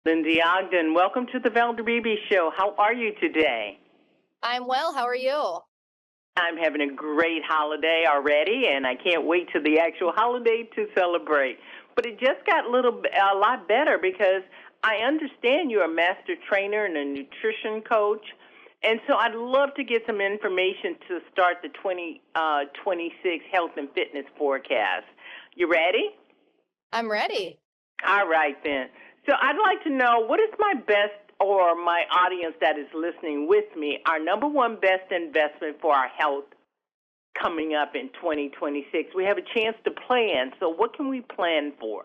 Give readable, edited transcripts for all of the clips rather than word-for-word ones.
Lindsay Ogden, welcome to the Valder Beebe Show. How are you today? I'm well. How are you? I'm having a great holiday already, and I can't wait to the actual holiday to celebrate. But it just got a lot better because I understand you're a master trainer and a nutrition coach, and so I'd love to get some information to start the 2026 health and fitness forecast. You ready? I'm ready. All right, then. So I'd like to know, what is my best, or my audience that is listening with me, our number one best investment for our health coming up in 2026? We have a chance to plan. So what can we plan for?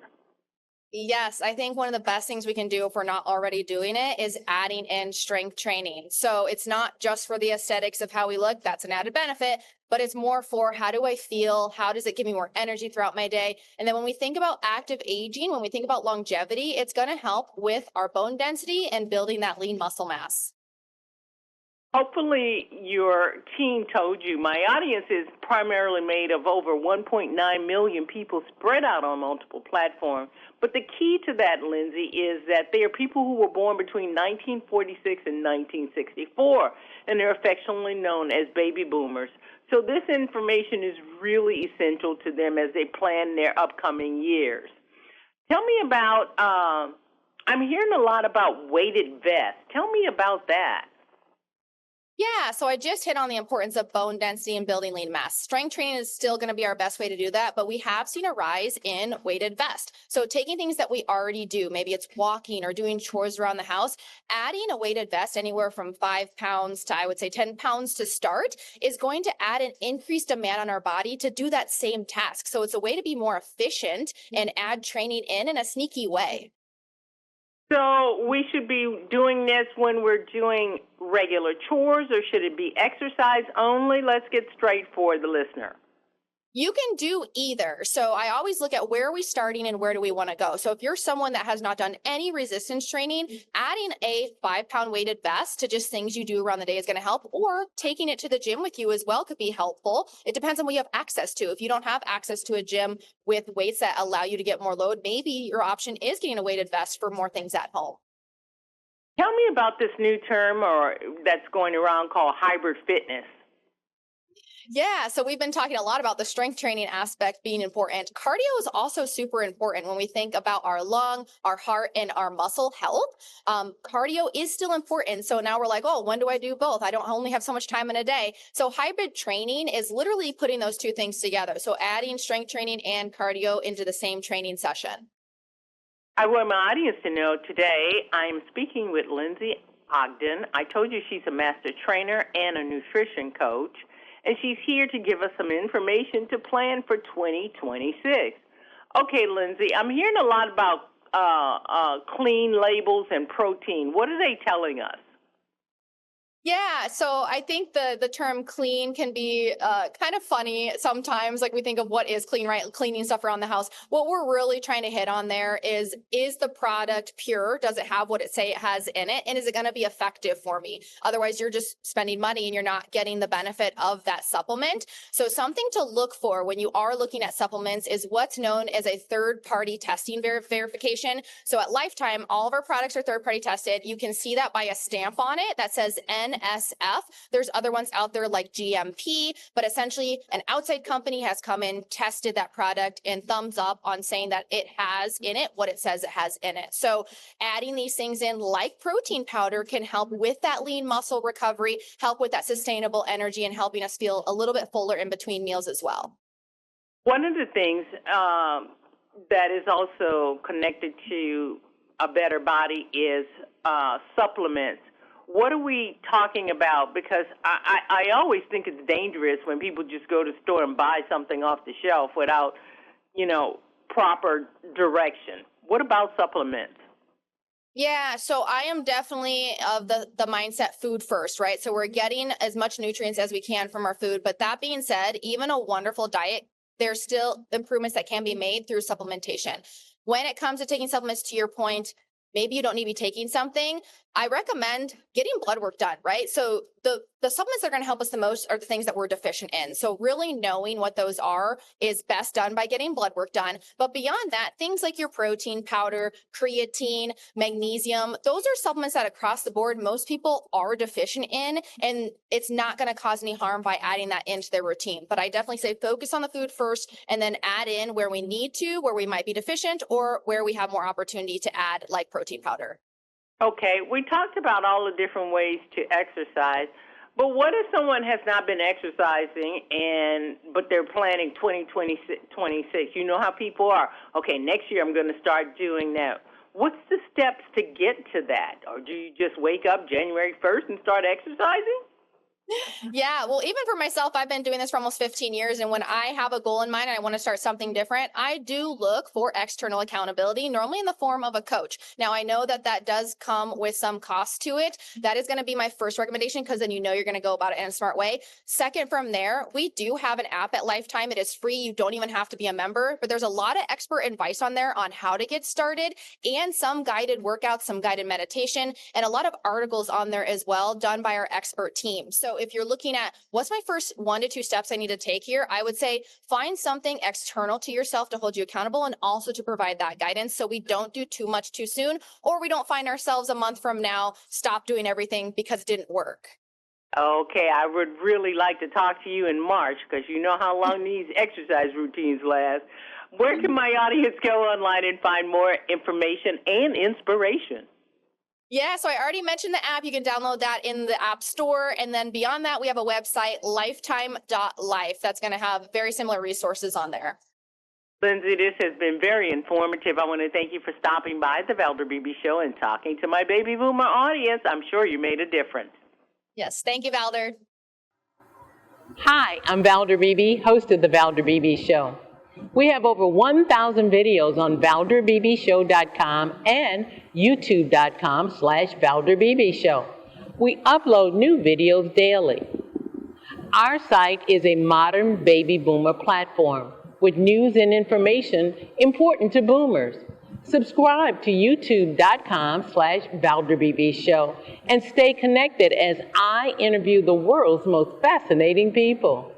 Yes, I think one of the best things we can do if we're not already doing it is adding in strength training. So it's not just for the aesthetics of how we look, that's an added benefit, but it's more for how do I feel? How does it give me more energy throughout my day? And then when we think about active aging, when we think about longevity, it's going to help with our bone density and building that lean muscle mass. Hopefully your team told you my audience is primarily made of over 1.9 million people spread out on multiple platforms. But the key to that, Lindsay, is that they are people who were born between 1946 and 1964, and they're affectionately known as baby boomers. So this information is really essential to them as they plan their upcoming years. Tell me about, I'm hearing a lot about weighted vests. Tell me about that. Yeah, so I just hit on the importance of bone density and building lean mass. Strength training is still going to be our best way to do that, but we have seen a rise in weighted vest. So taking things that we already do, maybe it's walking or doing chores around the house, adding a weighted vest anywhere from 5 pounds to, I would say, 10 pounds to start is going to add an increased demand on our body to do that same task. So it's a way to be more efficient and add training in a sneaky way. So we should be doing this when we're doing regular chores, or should it be exercise only? Let's get straight for the listener. You can do either. So I always look at where are we starting and where do we want to go. So if you're someone that has not done any resistance training, adding a 5 pound weighted vest to just things you do around the day is going to help, or taking it to the gym with you as well could be helpful. It depends on what you have access to. If you don't have access to a gym with weights that allow you to get more load, maybe your option is getting a weighted vest for more things at home. Tell me about this new term or that's going around called hybrid fitness. Yeah, so we've been talking a lot about the strength training aspect being important. Cardio is also super important when we think about our lung, our heart, and our muscle health. Cardio is still important. So now we're like, oh, when do I do both? I don't only have so much time in a day. So hybrid training is literally putting those two things together. So adding strength training and cardio into the same training session. I want my audience to know today I am speaking with Lindsay Ogden. I told you she's a master trainer and a nutrition coach, and she's here to give us some information to plan for 2026. Okay, Lindsay, I'm hearing a lot about clean labels and protein. What are they telling us? Yeah, so I think the term clean can be kind of funny sometimes. Like we think of what is clean, right? Cleaning stuff around the house. What we're really trying to hit on there is the product pure? Does it have what it say it has in it? And is it going to be effective for me? Otherwise, you're just spending money and you're not getting the benefit of that supplement. So something to look for when you are looking at supplements is what's known as a third-party testing verification. So at Lifetime, all of our products are third-party tested. You can see that by a stamp on it that says NSF. There's other ones out there like GMP, but essentially an outside company has come in, tested that product, and thumbs up on saying that it has in it what it says it has in it. So adding these things in like protein powder can help with that lean muscle recovery, help with that sustainable energy, and helping us feel a little bit fuller in between meals as well. One of the things that is also connected to a better body is supplements. What are we talking about? Because I always think it's dangerous when people just go to the store and buy something off the shelf without, proper direction. What about supplements? Yeah, so I am definitely of the mindset food first, right? So we're getting as much nutrients as we can from our food. But that being said, even a wonderful diet, there's still improvements that can be made through supplementation. When it comes to taking supplements, to your point, maybe you don't need to be taking something. I recommend getting blood work done, right? So the the supplements that are going to help us the most are the things that we're deficient in. So really knowing what those are is best done by getting blood work done. But beyond that, things like your protein powder, creatine, magnesium, those are supplements that across the board, most people are deficient in, and it's not going to cause any harm by adding that into their routine. But I definitely say focus on the food first and then add in where we need to, where we might be deficient, or where we have more opportunity to add like protein powder. Okay, we talked about all the different ways to exercise. But what if someone has not been exercising but they're planning 2026? You know how people are. Okay, next year I'm going to start doing that. What's the steps to get to that? Or do you just wake up January 1st and start exercising? Yeah, well, even for myself, I've been doing this for almost 15 years. And when I have a goal in mind and I want to start something different, I do look for external accountability, normally in the form of a coach. Now, I know that that does come with some cost to it. That is going to be my first recommendation, because then you know you're going to go about it in a smart way. Second, from there, we do have an app at Lifetime. It is free. You don't even have to be a member, but there's a lot of expert advice on there on how to get started, and some guided workouts, some guided meditation, and a lot of articles on there as well, done by our expert team. So if you're looking at what's my first 1 to 2 steps I need to take here, I would say find something external to yourself to hold you accountable and also to provide that guidance, so we don't do too much too soon, or we don't find ourselves a month from now stop doing everything because it didn't work. Okay, I would really like to talk to you in March, because you know how long these exercise routines last. Where can my audience go online and find more information and inspiration? Yeah, so I already mentioned the app. You can download that in the App Store. And then beyond that, we have a website, lifetime.life, that's going to have very similar resources on there. Lindsay, this has been very informative. I want to thank you for stopping by the Valder Beebe Show and talking to my baby boomer audience. I'm sure you made a difference. Yes, thank you, Valder. Hi, I'm Valder Beebe, host of the Valder Beebe Show. We have over 1,000 videos on ValderBeebeShow.com and YouTube.com/ValderBeebeShow. We upload new videos daily. Our site is a modern baby boomer platform with news and information important to boomers. Subscribe to YouTube.com/ValderBeebeShow and stay connected as I interview the world's most fascinating people.